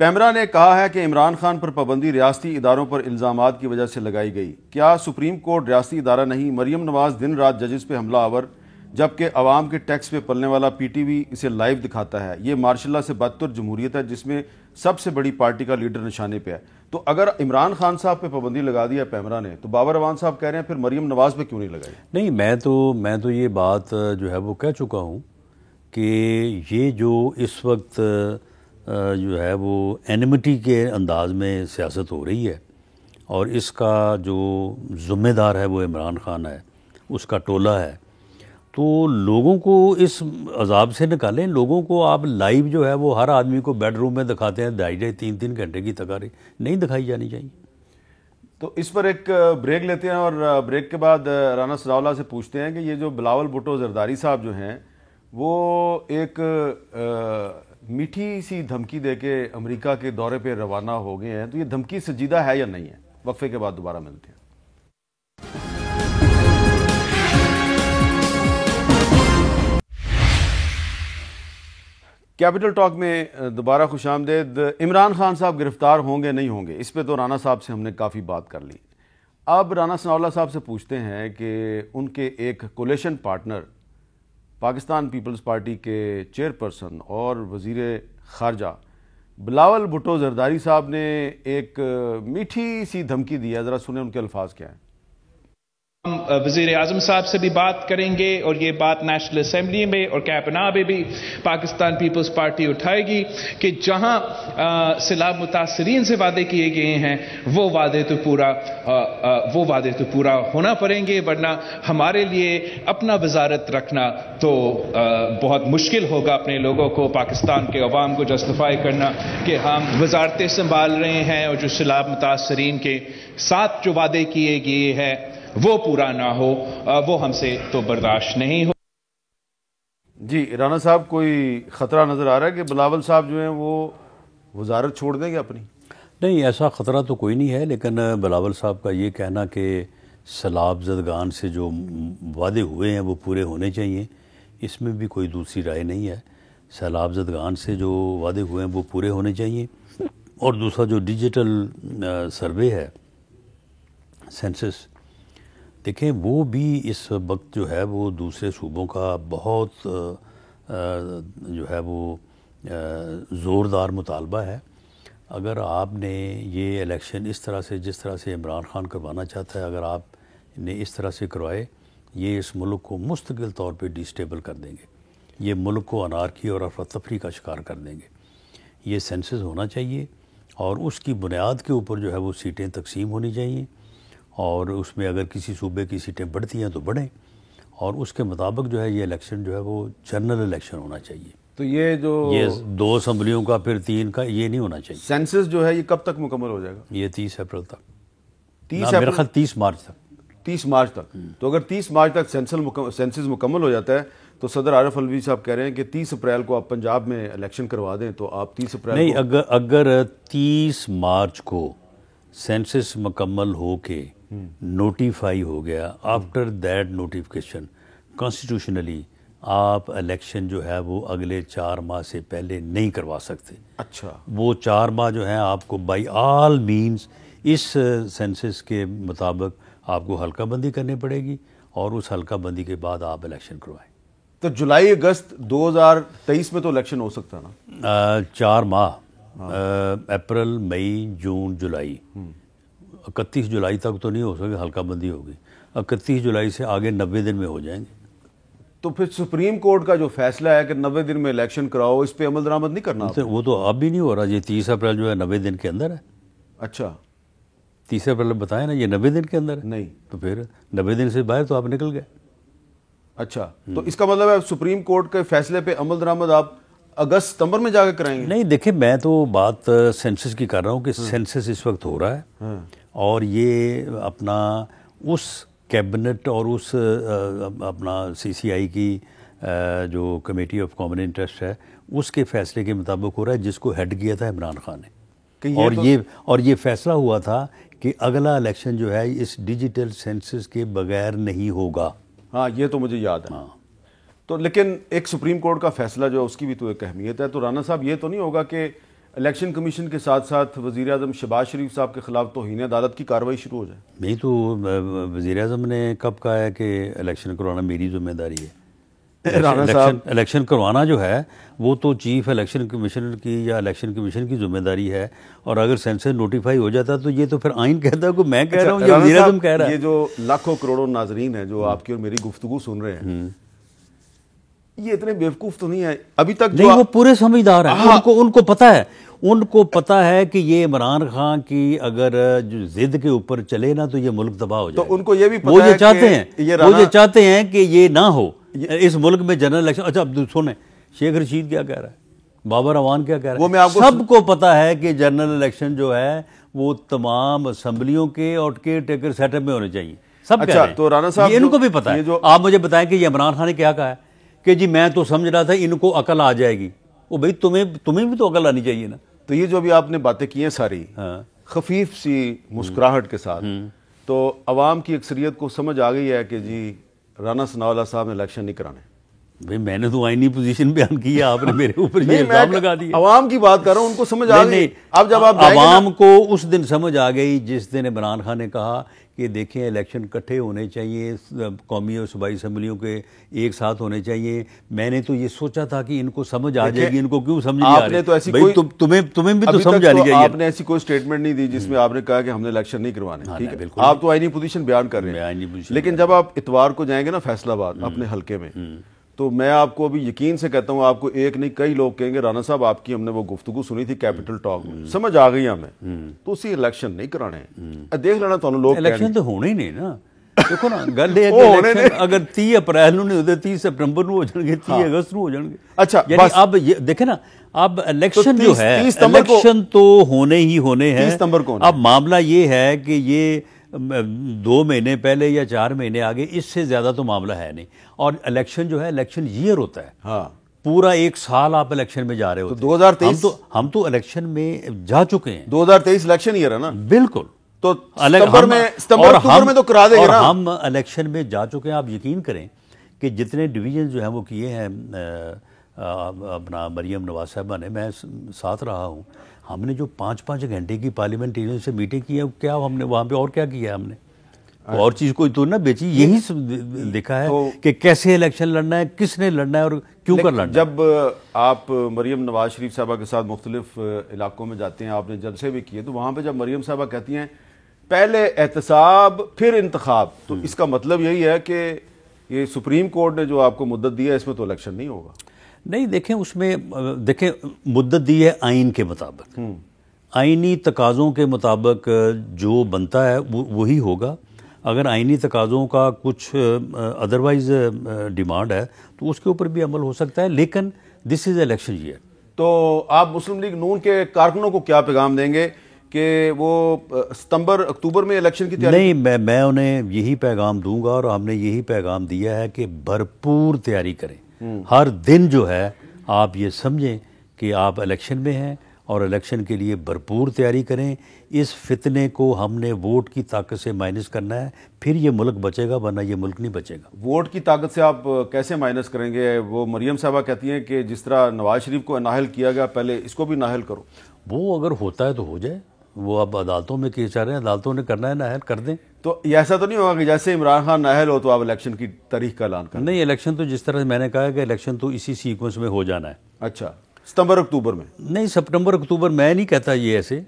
پیمرا نے کہا ہے کہ عمران خان پر پابندی ریاستی اداروں پر الزامات کی وجہ سے لگائی گئی۔ کیا سپریم کورٹ ریاستی ادارہ نہیں؟ مریم نواز دن رات ججز پہ حملہ آور، جبکہ عوام کے ٹیکس پہ پلنے والا پی ٹی وی اسے لائیو دکھاتا ہے۔ یہ ماشاء اللہ سے بدتر جمہوریت ہے جس میں سب سے بڑی پارٹی کا لیڈر نشانے پہ ہے۔ تو اگر عمران خان صاحب پہ پابندی لگا دی ہے پیمرا نے، تو بابر اعوان صاحب کہہ رہے ہیں پھر مریم نواز پہ کیوں نہیں لگائی؟ نہیں، میں تو یہ بات جو ہے وہ کہہ چکا ہوں کہ یہ جو اس وقت جو ہے وہ اینیمٹی کے انداز میں سیاست ہو رہی ہے، اور اس کا جو ذمہ دار ہے وہ عمران خان ہے، اس کا ٹولہ ہے، تو لوگوں کو اس عذاب سے نکالیں۔ لوگوں کو آپ لائیو جو ہے وہ ہر آدمی کو بیڈ روم میں دکھاتے ہیں، 2.5-3 گھنٹے کی تقاریر نہیں دکھائی جانی چاہیے۔ تو اس پر ایک بریک لیتے ہیں، اور بریک کے بعد رانا ثناء اللہ سے پوچھتے ہیں کہ یہ جو بلاول بھٹو زرداری صاحب جو ہیں وہ ایک میٹھی سی دھمکی دے کے امریکہ کے دورے پہ روانہ ہو گئے ہیں، تو یہ دھمکی سنجیدہ ہے یا نہیں ہے؟ وقفے کے بعد دوبارہ ملتے ہیں۔ کیپٹل ٹاک میں دوبارہ خوش آمدید۔ عمران خان صاحب گرفتار ہوں گے نہیں ہوں گے، اس پہ تو رانا صاحب سے ہم نے کافی بات کر لی۔ اب رانا ثناء اللہ صاحب سے پوچھتے ہیں کہ ان کے ایک کولیشن پارٹنر پاکستان پیپلز پارٹی کے چیئرپرسن اور وزیر خارجہ بلاول بھٹو زرداری صاحب نے ایک میٹھی سی دھمکی دی ہے، ذرا سنیں ان کے الفاظ کیا ہیں۔ ہم وزیر اعظم صاحب سے بھی بات کریں گے اور یہ بات نیشنل اسمبلی میں اور کیبنہ میں بھی پاکستان پیپلز پارٹی اٹھائے گی کہ جہاں سیلاب متاثرین سے وعدے کیے گئے ہیں وہ وعدے تو پورا ہونا پڑیں گے، ورنہ ہمارے لیے اپنا وزارت رکھنا تو بہت مشکل ہوگا، اپنے لوگوں کو، پاکستان کے عوام کو جسٹیفائی کرنا کہ ہم وزارتیں سنبھال رہے ہیں اور جو سیلاب متاثرین کے ساتھ جو وعدے کیے گئے ہیں وہ پورا نہ ہو، وہ ہم سے تو برداشت نہیں ہو۔ جی رانا صاحب، کوئی خطرہ نظر آ رہا ہے کہ بلاول صاحب جو ہیں وہ وزارت چھوڑ دیں گے اپنی؟ نہیں، ایسا خطرہ تو کوئی نہیں ہے، لیکن بلاول صاحب کا یہ کہنا کہ سیلاب زدگان سے جو وعدے ہوئے ہیں وہ پورے ہونے چاہیے، اس میں بھی کوئی دوسری رائے نہیں ہے۔ سیلاب زدگان سے جو وعدے ہوئے ہیں وہ پورے ہونے چاہیے، اور دوسرا جو ڈیجیٹل سروے ہے، سینسس، دیکھیں وہ بھی اس وقت جو ہے وہ دوسرے صوبوں کا بہت جو ہے وہ زوردار مطالبہ ہے۔ اگر آپ نے یہ الیکشن اس طرح سے، جس طرح سے عمران خان کروانا چاہتا ہے، اگر آپ نے اس طرح سے کروائے، یہ اس ملک کو مستقل طور پہ ڈیسٹیبل کر دیں گے، یہ ملک کو انارکی اور افراتفری کا شکار کر دیں گے۔ یہ سینسس ہونا چاہیے، اور اس کی بنیاد کے اوپر جو ہے وہ سیٹیں تقسیم ہونی چاہیے، اور اس میں اگر کسی صوبے کی سیٹیں بڑھتی ہیں تو بڑھیں، اور اس کے مطابق جو ہے یہ الیکشن جو ہے وہ جنرل الیکشن ہونا چاہیے۔ تو یہ جو 2 اسمبلیوں کا پھر 3 کا یہ نہیں ہونا چاہیے۔ سینسس جو ہے یہ کب تک مکمل ہو جائے گا؟ یہ 30 اپریل تک، 30 میرا خیال 30 مارچ تک۔ 30 مارچ تک۔ تو اگر 30 مارچ تک سینسس مکمل ہو جاتا ہے تو صدر عارف الوی صاحب کہہ رہے ہیں کہ 30 اپریل کو آپ پنجاب میں الیکشن کروا دیں، تو آپ 30 اپریل نہیں، اگر 30 مارچ کو سینسس مکمل ہو کے نوٹیفائی ہو گیا، آفٹر دیٹ نوٹیفیکیشن کانسٹیٹیوشنلی آپ الیکشن جو ہے وہ اگلے 4 ماہ سے پہلے نہیں کروا سکتے۔ اچھا، وہ 4 ماہ جو ہیں آپ کو بائی آل مینز اس سینسس کے مطابق آپ کو حلقہ بندی کرنی پڑے گی، اور اس حلقہ بندی کے بعد آپ الیکشن کروائیں۔ تو جولائی اگست 2023 میں تو الیکشن ہو سکتا ہے نا؟ 4 ماہ، اپریل، مئی، جون، جولائی، 31 جولائی تک تو نہیں ہو سکے، حلقہ بندی ہوگی، 31 جولائی سے آگے 90 دن میں ہو جائیں گے۔ تو پھر سپریم کورٹ کا جو فیصلہ ہے کہ 90 دن میں الیکشن کراؤ، اس پہ عمل درآمد نہیں کرنا؟ وہ تو اب بھی نہیں ہو رہا، یہ 30 اپریل جو ہے 90 دن کے اندر ہے۔ اچھا، 30 اپریل بتائیں نا، یہ 90 دن کے اندر ہے۔ نہیں تو پھر 90 دن سے باہر تو آپ نکل گئے۔ اچھا، تو اس کا مطلب ہے سپریم کورٹ کے فیصلے پہ عمل درآمد آپ اگست ستمبر میں جا کے کرائیں گے؟ نہیں، دیکھیں میں تو بات سینسس کی کر رہا ہوں کہ سینسس اس وقت ہو رہا ہے، اور یہ اپنا اس کیبنٹ اور اس اپنا CCI کی جو کمیٹی آف کامن انٹرسٹ ہے، اس کے فیصلے کے مطابق ہو رہا ہے، جس کو ہیڈ کیا تھا عمران خان نے، اور یہ فیصلہ ہوا تھا کہ اگلا الیکشن جو ہے اس ڈیجیٹل سینسس کے بغیر نہیں ہوگا۔ ہاں، یہ تو مجھے یاد ہے۔ تو لیکن ایک سپریم کورٹ کا فیصلہ جو ہے اس کی بھی تو ایک اہمیت ہے۔ تو رانا صاحب، یہ تو نہیں ہوگا کہ الیکشن کمیشن کے ساتھ ساتھ وزیر اعظم شہباز شریف صاحب کے خلاف توہین عدالت کی کارروائی شروع ہو جائے؟ نہیں، تو وزیر اعظم نے کب کہا ہے کہ الیکشن کروانا میری ذمہ داری ہے؟ الیکشن کروانا جو ہے وہ تو چیف الیکشن کمیشنر کی یا الیکشن کمیشن کی ذمہ داری ہے، اور اگر سینسس نوٹیفائی ہو جاتا تو یہ تو پھر آئین کہتا ہے کہ میں کہہ رہا ہوں، یہ وزیر اعظم کہہ رہا ہے۔ یہ جو لاکھوں کروڑوں ناظرین ہیں جو آپ کی اور میری گفتگو سن رہے ہیں، یہ اتنے بیوقوف تو نہیں ہے ابھی تک؟ نہیں، وہ پورے سمجھدار ہیں، ان کو پتہ ہے کہ یہ عمران خان کی اگر جو ضد کے اوپر چلے نا تو یہ ملک تباہ ہو جائے۔ تو ان کو یہ بھی پتہ ہے وہ یہ چاہتے ہیں کہ یہ نہ ہو اس ملک میں جنرل الیکشن۔ اچھا، اب سنیں شیخ رشید کیا کہہ رہا ہے، بابر اعوان کیا کہہ رہا ہے، سب کو پتہ ہے کہ جنرل الیکشن جو ہے وہ تمام اسمبلیوں کے اور کیئر ٹیکر سیٹ اپ میں ہونے چاہیے، سب کہہ رہے ہیں۔ تو رانا صاحب، ان کو بھی پتہ ہے۔ آپ مجھے بتائیں کہ یہ عمران خان نے کیا کہا ہے کہ جی میں تو سمجھ رہا تھا ان کو عقل آ جائے گی۔ وہ بھائی تمہیں بھی تو عقل آنی چاہیے نا۔ تو یہ جو ابھی آپ نے باتیں کی ہیں ساری خفیف سی مسکراہٹ کے ساتھ، تو عوام کی اکثریت کو سمجھ آ گئی ہے کہ جی رانا ثناءاللہ صاحب نے الیکشن نہیں کرانے؟ بھائی میں نے تو آئینی پوزیشن بیان کی ہے، آپ نے میرے اوپر یہ الزام لگا دیا. عوام کی بات کر رہا ہوں، ان کو سمجھ آ گئی. اب جب آپ عوام کو اس دن سمجھ آ گئی جس دن عمران خان نے کہا کہ دیکھیں الیکشن اکٹھے ہونے چاہیے، قومی اور صوبائی اسمبلیوں کے ایک ساتھ ہونے چاہیے. میں نے تو یہ سوچا تھا کہ ان کو سمجھ آ جائے گی، ان کو کیوں سمجھ نہیں آ رہی؟ بھائی تمہیں بھی تو سمجھ آنی چاہیے. آپ نے ایسی کوئی سٹیٹمنٹ نہیں دی جس میں آپ نے کہا کہ ہم نے الیکشن نہیں کروانے. ٹھیک ہے، آپ تو آئینی پوزیشن بیان کر رہے ہیں، لیکن جب آپ اتوار کو جائیں گے نا فیصل آباد اپنے حلقے میں، تو میں آپ کو ابھی یقین سے کہتا ہوں، آپ کو ایک نہیں کئی لوگ کہیں گے رانا صاحب آپ کی ہم نے وہ گفتگو سنی تھی کیپٹل ٹاک میں، سمجھ آ گئی ہمیں، تو اسی الیکشن نہیں کرانے ہیں. دیکھ لینا تو لوگ الیکشن تو ہونے ہی نہیں نا. دیکھو نا گل ہے کہ الیکشن اگر 30 اپریل نو نہیں ہوتے 30 سپٹمبر نو ہو جان گے، 30 اگست نو ہو جان گے. اچھا یعنی اب دیکھیں نا، اب الیکشن جو ہے الیکشن تو ہونے ہی ہونے ہیں. اب معاملہ یہ ہے کہ یہ 2 مہینے پہلے یا 4 مہینے آگے، اس سے زیادہ تو معاملہ ہے نہیں. اور الیکشن جو ہے الیکشن ایئر ہوتا ہے. ہاں، پورا 1 سال آپ الیکشن میں جا رہے ہوتے ہیں. 2023 ہم تو الیکشن میں جا چکے ہیں. 2023 الیکشن ایئر ہے نا. بالکل. تو ستمبر اکتوبر میں تو کرا دیں گے نا. ہم الیکشن میں جا چکے ہیں. آپ یقین کریں کہ جتنے ڈویژن جو ہیں وہ کیے ہیں اپنا مریم نواز صاحبہ نے، میں ساتھ رہا ہوں، ہم نے جو 5 گھنٹے کی پارلیمنٹیرین سے میٹنگ کی ہے، کیا ہم نے وہاں پہ اور کیا کیا ہے؟ ہم نے اور چیز کوئی تو نہ بیچی، یہی دیکھا ہے کہ کیسے الیکشن لڑنا ہے، کس نے لڑنا ہے اور کیوں کر لڑنا ہے. جب آپ مریم نواز شریف صاحبہ کے ساتھ مختلف علاقوں میں جاتے ہیں، آپ نے جلسے بھی کیے، تو وہاں پہ جب مریم صاحبہ کہتی ہیں پہلے احتساب پھر انتخاب، تو اس کا مطلب یہی ہے کہ یہ سپریم کورٹ نے جو آپ کو مدت دی ہے اس میں تو الیکشن نہیں ہوگا. نہیں، دیکھیں اس میں دیکھیں مدت دی ہے آئین کے مطابق، آئینی تقاضوں کے مطابق جو بنتا ہے وہی ہوگا. اگر آئینی تقاضوں کا کچھ ادروائز ڈیمانڈ ہے تو اس کے اوپر بھی عمل ہو سکتا ہے، لیکن دس از الیکشن ایئر. تو آپ مسلم لیگ نون کے کارکنوں کو کیا پیغام دیں گے کہ وہ ستمبر اکتوبر میں الیکشن کی تیاری؟ نہیں، میں انہیں یہی پیغام دوں گا، اور ہم نے یہی پیغام دیا ہے کہ بھرپور تیاری کریں. ہر دن جو ہے آپ یہ سمجھیں کہ آپ الیکشن میں ہیں اور الیکشن کے لیے بھرپور تیاری کریں. اس فتنے کو ہم نے ووٹ کی طاقت سے مائنس کرنا ہے، پھر یہ ملک بچے گا، ورنہ یہ ملک نہیں بچے گا. ووٹ کی طاقت سے آپ کیسے مائنس کریں گے؟ وہ مریم صاحبہ کہتی ہیں کہ جس طرح نواز شریف کو نااہل کیا گیا پہلے اس کو بھی نااہل کرو. وہ اگر ہوتا ہے تو ہو جائے، وہ اب عدالتوں میں کیے چاہ رہے ہیں، عدالتوں نے کرنا ہے نااہل کر دیں. تو یہ ایسا تو نہیں ہوگا کہ جیسے عمران خان نااہل ہو تو آپ الیکشن کی تاریخ کا اعلان کریں؟ نہیں، الیکشن تو جس طرح میں نے کہا کہ الیکشن تو اسی سیکوینس میں ہو جانا ہے. اچھا، ستمبر اکتوبر میں؟ نہیں، سپٹمبر اکتوبر میں نہیں کہتا یہ ایسے.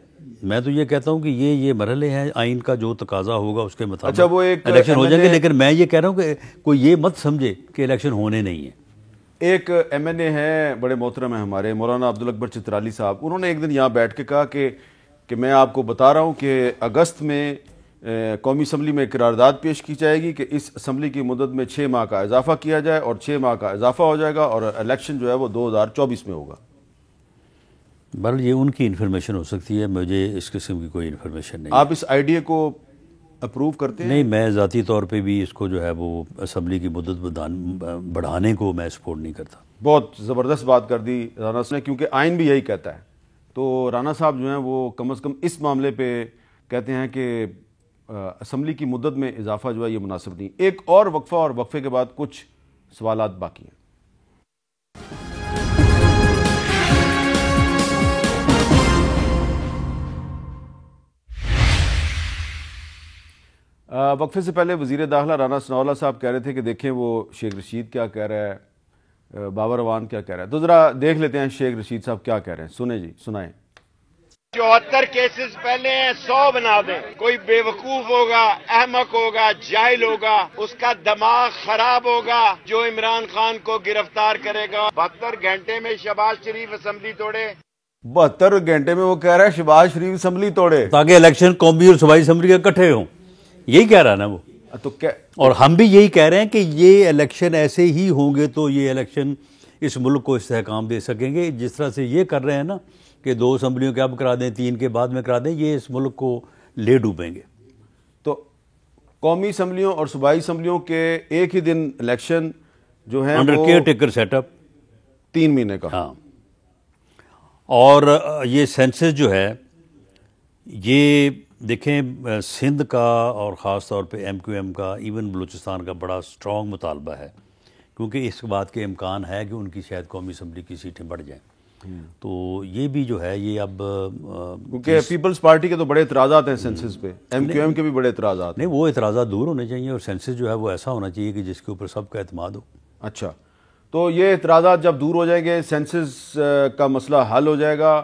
میں تو یہ کہتا ہوں کہ یہ مرحلے ہیں، آئین کا جو تقاضا ہوگا اس کے مطابق الیکشن ہو جائیں گے. لیکن میں یہ کہہ رہا ہوں کہ کوئی یہ مت سمجھے کہ الیکشن ہونے نہیں ہیں. ایک ایم این اے ہیں بڑے محترم ہیں ہمارے، مولانا عبدالاکبر چترالی صاحب، انہوں نے ایک دن یہاں بیٹھ کے کہا کہ میں آپ کو بتا رہا ہوں کہ اگست میں قومی اسمبلی میں قرارداد پیش کی جائے گی کہ اس اسمبلی کی مدت میں 6 ماہ کا اضافہ کیا جائے، اور 6 ماہ کا اضافہ ہو جائے گا، اور الیکشن جو ہے وہ 2024 میں ہوگا. بہرحال یہ ان کی انفارمیشن ہو سکتی ہے، مجھے اس قسم کی کوئی انفارمیشن نہیں. آپ اس آئیڈیا کو اپروو کرتے ہیں؟ نہیں، میں ذاتی طور پہ بھی اس کو جو ہے وہ اسمبلی کی مدت بڑھانے کو میں سپورٹ نہیں کرتا. بہت زبردست بات کر دی رانا صاحب نے، کیونکہ آئین بھی یہی کہتا ہے. تو رانا صاحب جو ہیں وہ کم از کم اس معاملے پہ کہتے ہیں کہ اسمبلی کی مدت میں اضافہ جو ہے یہ مناسب نہیں. ایک اور وقفہ، اور وقفے کے بعد کچھ سوالات باقی ہیں. وقفے سے پہلے وزیر داخلہ رانا ثناءاللہ صاحب کہہ رہے تھے کہ دیکھیں وہ شیخ رشید کیا کہہ رہا ہے، بابر اعوان کیا کہہ رہا ہے. تو ذرا دیکھ لیتے ہیں شیخ رشید صاحب کیا کہہ رہے ہیں. سنیں جی، سنائیں. 74 کیسز پہلے ہیں، 100 بنا دیں. کوئی بے وقوف ہوگا، احمق ہوگا، جاہل ہوگا، اس کا دماغ خراب ہوگا جو عمران خان کو گرفتار کرے گا. 72 گھنٹے میں شہباز شریف اسمبلی توڑے. 72 گھنٹے میں وہ کہہ رہا ہے شہباز شریف اسمبلی توڑے تاکہ الیکشن قومی اور صوبائی اسمبلی کے اکٹھے ہوں. یہی کہہ رہا ہے نا وہ. تو کیا، اور ہم بھی یہی کہہ رہے ہیں کہ یہ الیکشن ایسے ہی ہوں گے تو یہ الیکشن اس ملک کو استحکام دے سکیں گے. جس طرح سے یہ کر رہے ہیں نا کہ 2 اسمبلیوں کے اب کرا دیں، 3 کے بعد میں کرا دیں، یہ اس ملک کو لے ڈوبیں گے. تو قومی اسمبلیوں اور صوبائی اسمبلیوں کے ایک ہی دن الیکشن جو ہے under caretaker setup 3 مہینے کا. ہاں، اور یہ سینسس جو ہے یہ دیکھیں سندھ کا اور خاص طور پہ ایم کیو ایم کا، ایون بلوچستان کا بڑا اسٹرانگ مطالبہ ہے کیونکہ اس بات کے امکان ہے کہ ان کی شاید قومی اسمبلی کی سیٹیں بڑھ جائیں. تو یہ بھی جو ہے یہ اب کیونکہ پیپلز پارٹی کے تو بڑے اعتراضات ہیں سینسس پہ, ایم کیو ایم کے بھی بڑے اعتراضات. نہیں, وہ اعتراضات دور ہونے چاہیے, اور سینسس جو ہے وہ ایسا ہونا چاہیے کہ جس کے اوپر سب کا اعتماد ہو. اچھا, تو یہ اعتراضات جب دور ہو جائیں گے, سینسس کا مسئلہ حل ہو جائے گا,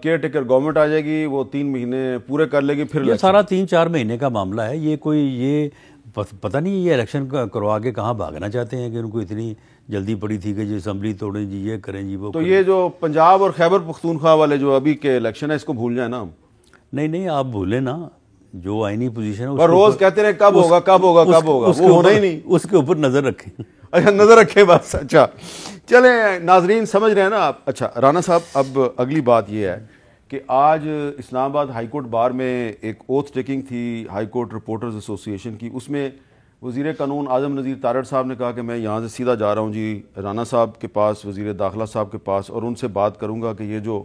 کیئر ٹیکر گورنمنٹ آ جائے گی, وہ 3 مہینے پورے کر لے گی, پھر یہ سارا 3-4 مہینے کا معاملہ ہے. یہ کوئی یہ پتہ نہیں یہ الیکشن کروا کے کہاں بھاگنا چاہتے ہیں کہ ان کو اتنی جلدی پڑی تھی کہ جی اسمبلی توڑیں جی, یہ کریں جی, وہ تو یہ جو پنجاب اور خیبر پختونخوا والے جو ابھی کے الیکشن ہے اس کو بھول جائیں نا ہم. نہیں, آپ بھولیں نا, جو آئینی پوزیشن ہے اور روز کہتے رہے کب ہوگا کب ہوگا کب ہوگا, وہ ہونا ہی نہیں. اس کے اوپر نظر رکھیں. اچھا, نظر رکھے بس. اچھا چلیں ناظرین, سمجھ رہے ہیں نا آپ. اچھا رانا صاحب, اب اگلی بات یہ ہے کہ آج اسلام آباد ہائی کورٹ بار میں ایک اوتھ ٹیکنگ تھی ہائی کورٹ رپورٹرز ایسوسی ایشن کی. اس میں وزیر قانون اعظم نذیر تارڑ صاحب نے کہا کہ میں یہاں سے سیدھا جا رہا ہوں جی رانا صاحب کے پاس, وزیر داخلہ صاحب کے پاس, اور ان سے بات کروں گا کہ یہ جو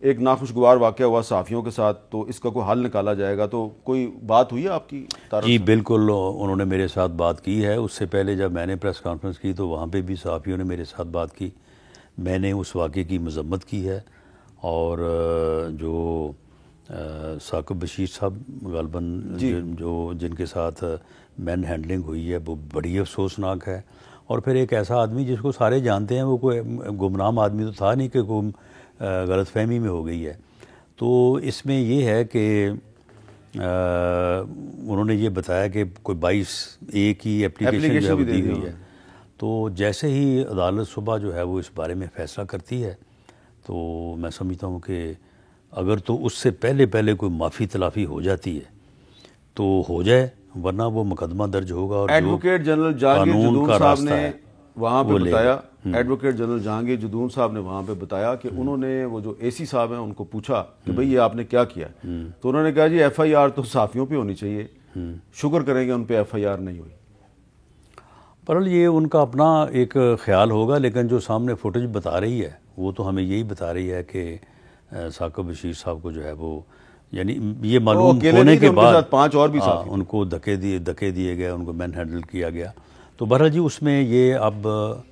ایک ناخوشگوار واقعہ ہوا صحافیوں کے ساتھ, تو اس کا کوئی حل نکالا جائے گا. تو کوئی بات ہوئی ہے آپ کی تارڑ جی صاحب؟ بالکل, انہوں نے میرے ساتھ بات کی ہے. اس سے پہلے جب میں نے پریس کانفرنس کی تو وہاں پہ بھی صحافیوں نے میرے ساتھ بات کی. میں نے اس واقعے کی مذمت کی ہے, اور جو ثاقب بشیر صاحب غالباً جو جن کے ساتھ مین ہینڈلنگ ہوئی ہے وہ بڑی افسوسناک ہے. اور پھر ایک ایسا آدمی جس کو سارے جانتے ہیں, وہ کوئی گمنام آدمی تو تھا نہیں کہ کوئی غلط فہمی میں ہو گئی ہے. تو اس میں یہ ہے کہ انہوں نے یہ بتایا کہ کوئی 22A کی اپلیکیشن جو ہے وہ دی گئی ہے. تو جیسے ہی عدالت صبح جو ہے وہ اس بارے میں فیصلہ کرتی ہے, تو میں سمجھتا ہوں کہ اگر تو اس سے پہلے کوئی معافی تلافی ہو جاتی ہے تو ہو جائے, ورنہ وہ مقدمہ درج ہوگا. اور ایڈوکیٹ جنرل جہانگیر جدون صاحب نے وہاں پہ بتایا, ایڈوکیٹ جنرل جہانگیر جدون صاحب نے وہاں پہ بتایا کہ انہوں نے وہ جو AC صاحب ہیں ان کو پوچھا کہ بھئی یہ آپ نے کیا کیا, تو انہوں نے کہا جی FIR تو صحافیوں پہ ہونی چاہیے, شکر کریں گے ان پہ FIR نہیں ہوئی. پرل یہ ان کا اپنا ایک خیال ہوگا, لیکن جو سامنے فوٹیج بتا رہی ہے وہ تو ہمیں یہی بتا رہی ہے کہ ثاقب بشیر صاحب کو جو ہے وہ, یعنی یہ معلوم ہونے کے بعد 5 اور بھی ان کو دھکے دیے گئے, ان کو مین ہینڈل کیا گیا. تو بہرحال جی اس میں یہ اب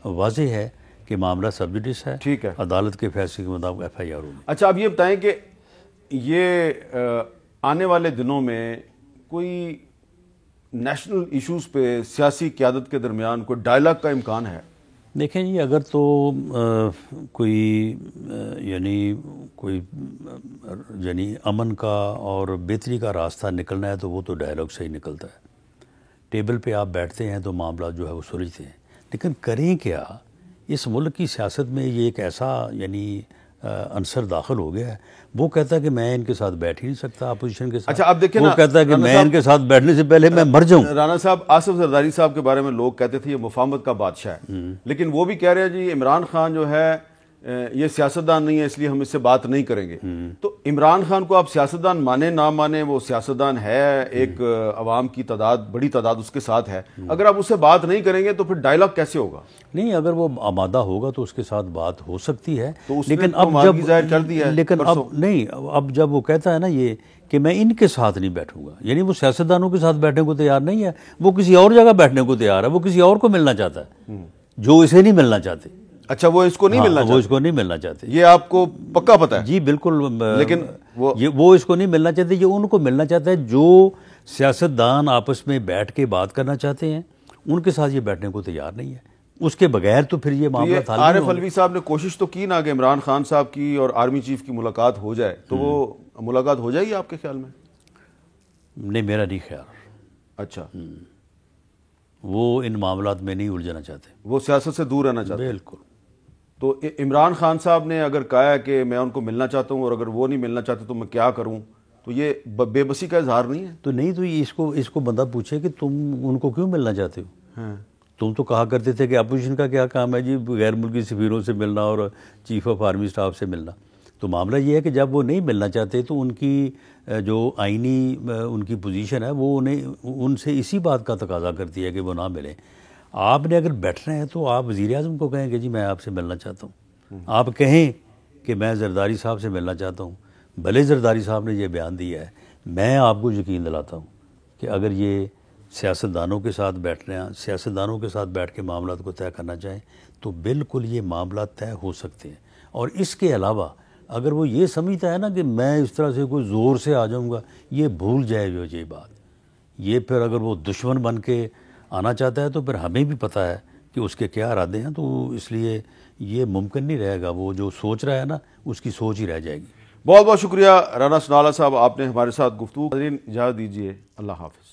واضح ہے کہ معاملہ سب جوڈس ہے, ٹھیک ہے, عدالت کے فیصلے کے مطابق FIR ہوگی. اچھا, اب یہ بتائیں کہ یہ آنے والے دنوں میں کوئی نیشنل ایشوز پہ سیاسی قیادت کے درمیان کوئی ڈائلاگ کا امکان ہے؟ دیکھیں جی, اگر تو کوئی امن کا اور بہتری کا راستہ نکلنا ہے تو وہ تو ڈائلاگ سے ہی نکلتا ہے. ٹیبل پہ آپ بیٹھتے ہیں تو معاملات جو ہے وہ سلجھتے ہیں, لیکن کریں کیا؟ اس ملک کی سیاست میں یہ ایک ایسا عنصر داخل ہو گیا ہے, وہ کہتا ہے کہ میں ان کے ساتھ بیٹھ ہی نہیں سکتا اپوزیشن کے ساتھ. اچھا, اب دیکھیں وہ کہتا ہے کہ میں ان کے ساتھ بیٹھنے سے پہلے میں مر جاؤں. رانا صاحب, آصف زرداری صاحب کے بارے میں لوگ کہتے تھے یہ مفاہمت کا بادشاہ ہے, لیکن وہ بھی کہہ رہے ہیں جی عمران خان جو ہے یہ سیاستدان نہیں ہے, اس لیے ہم اس سے بات نہیں کریں گے. تو عمران خان کو آپ سیاستدان مانے نہ مانے, وہ سیاستدان ہے, ایک عوام کی بڑی تعداد اس کے ساتھ ہے. اگر آپ اس سے بات نہیں کریں گے تو پھر ڈائلاگ کیسے ہوگا؟ نہیں, اگر وہ آمادہ ہوگا تو اس کے ساتھ بات ہو سکتی ہے, لیکن اب جب ظاہر کر دیا ہے, لیکن اب جب وہ کہتا ہے نا یہ کہ میں ان کے ساتھ نہیں بیٹھوں گا, یعنی وہ سیاستدانوں کے ساتھ بیٹھنے کو تیار نہیں ہے, وہ کسی اور جگہ بیٹھنے کو تیار ہے, وہ کسی اور کو ملنا چاہتا ہے جو اسے نہیں ملنا چاہتے. اچھا, وہ اس کو نہیں ملنا چاہتے, وہ اس کو نہیں ملنا چاہتے, یہ آپ کو پکا پتہ ہے؟ جی بالکل, لیکن وہ اس کو نہیں ملنا چاہتے, یہ ان کو ملنا چاہتا ہے جو سیاستدان آپس میں بیٹھ کے بات کرنا چاہتے ہیں, ان کے ساتھ یہ بیٹھنے کو تیار نہیں ہے. اس کے بغیر تو پھر یہ معاملہ حل نہیں. عارف علوی صاحب نے کوشش تو کی نا کہ عمران خان صاحب کی اور آرمی چیف کی ملاقات ہو جائے, تو وہ ملاقات ہو جائے گی آپ کے خیال میں؟ نہیں, میرا نہیں خیال. اچھا, وہ ان معاملات میں نہیں الجھنا چاہتے, وہ سیاست سے دور رہنا چاہتے. بالکل. تو عمران خان صاحب نے اگر کہا ہے کہ میں ان کو ملنا چاہتا ہوں اور اگر وہ نہیں ملنا چاہتے تو میں کیا کروں, تو یہ بے بسی کا اظہار نہیں ہے؟ تو نہیں, تو اس کو بندہ پوچھے کہ تم ان کو کیوں ملنا چاہتے ہو؟ تم تو کہا کرتے تھے کہ اپوزیشن کا کیا کام ہے جی غیر ملکی سفیروں سے ملنا اور چیف آف آرمی اسٹاف سے ملنا. تو معاملہ یہ ہے کہ جب وہ نہیں ملنا چاہتے تو ان کی جو آئینی ان کی پوزیشن ہے وہ ان سے اسی بات کا تقاضا کرتی ہے کہ وہ نہ ملیں. آپ نے اگر بیٹھنا ہے تو آپ وزیر اعظم کو کہیں کہ جی میں آپ سے ملنا چاہتا ہوں, آپ کہیں کہ میں زرداری صاحب سے ملنا چاہتا ہوں. بھلے زرداری صاحب نے یہ بیان دیا ہے, میں آپ کو یقین دلاتا ہوں کہ اگر یہ سیاستدانوں کے ساتھ سیاستدانوں کے ساتھ بیٹھ کے معاملات کو طے کرنا چاہیں تو بالکل یہ معاملات طے ہو سکتے ہیں. اور اس کے علاوہ اگر وہ یہ سمجھتا ہے نا کہ میں اس طرح سے کوئی زور سے آ جاؤں گا، یہ بھول جائے جو یہ بات. یہ پھر اگر وہ دشمن بن کے آنا چاہتا ہے تو پھر ہمیں بھی پتہ ہے کہ اس کے کیا ارادے ہیں، تو اس لیے یہ ممکن نہیں رہے گا. وہ جو سوچ رہا ہے نا اس کی سوچ ہی رہ جائے گی. بہت بہت شکریہ رانا ثناء اللہ صاحب، آپ نے ہمارے ساتھ گفتگو. اجازت دیجیے، اللہ حافظ.